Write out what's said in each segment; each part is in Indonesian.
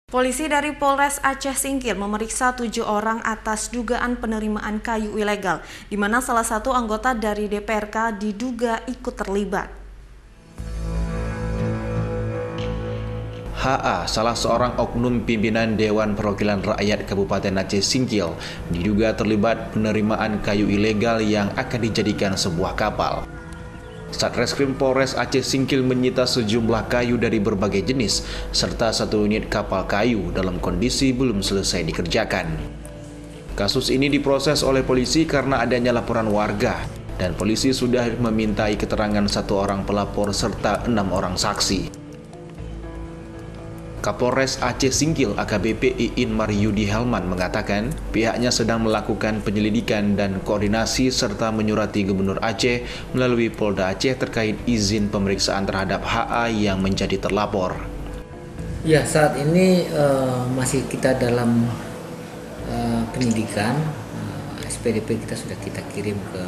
Polisi dari Polres Aceh Singkil memeriksa 7 orang atas dugaan penerimaan kayu ilegal, di mana salah satu anggota dari DPRK diduga ikut terlibat. HA, salah seorang oknum pimpinan Dewan Perwakilan Rakyat Kabupaten Aceh Singkil, diduga terlibat penerimaan kayu ilegal yang akan dijadikan sebuah kapal. Satreskrim Polres Aceh Singkil menyita sejumlah kayu dari berbagai jenis, serta 1 unit kapal kayu dalam kondisi belum selesai dikerjakan. Kasus ini diproses oleh polisi karena adanya laporan warga, dan polisi sudah memintai keterangan 1 orang pelapor serta 6 orang saksi. Kapolres Aceh Singkil AKBP Iin Maryudi Helman mengatakan pihaknya sedang melakukan penyelidikan dan koordinasi serta menyurati Gubernur Aceh melalui Polda Aceh terkait izin pemeriksaan terhadap HA yang menjadi terlapor. Ya, saat ini masih kita dalam penyidikan. SPDP kita sudah kita kirim ke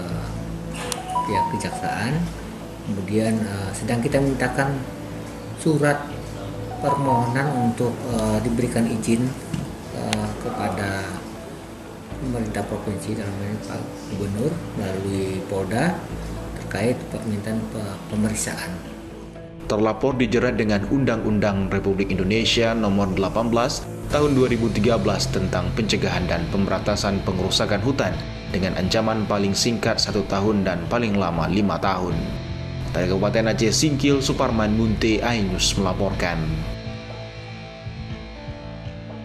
pihak kejaksaan. Kemudian sedang kita mintakan surat permohonan untuk diberikan izin kepada pemerintah provinsi, dalam hal ini Pak Gubernur melalui Polda terkait permintaan pemeriksaan. Terlapor dijerat dengan Undang-Undang Republik Indonesia Nomor 18 Tahun 2013 tentang pencegahan dan pemberantasan pengerusakan hutan dengan ancaman paling singkat 1 tahun dan paling lama 5 tahun. Dari Kabupaten Aceh Singkil, Suparman Munte, iNews melaporkan.